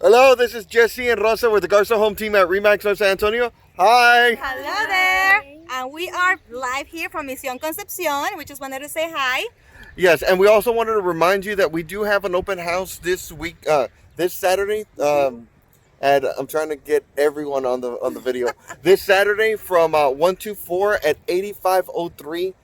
Hello, this is Jesse and Rosa with the Garza Home Team at REMAX North San Antonio. Hi. Hello there. And we are live here from Misión Concepcion. We just wanted to say hi. Yes, and we also wanted to remind you that we do have an open house this week, this Saturday. And I'm trying to get everyone on the video. This Saturday from 1 to 4 at 8503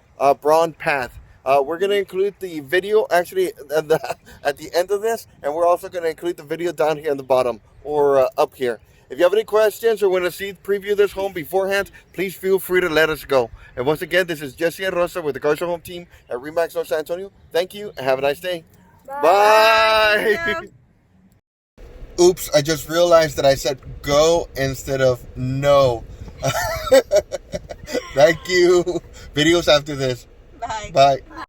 Braun Path. We're going to include the video actually at the end of this, and we're also going to include the video down here on the bottom or up here. If you have any questions or want to preview this home beforehand, please feel free to let us go. And once again, this is Jesse and Rosa with the Garza Home Team at REMAX North San Antonio. Thank you and have a nice day. Bye. Oops, I just realized that I said go instead of no. Thank you. Videos after this. Bye. Bye.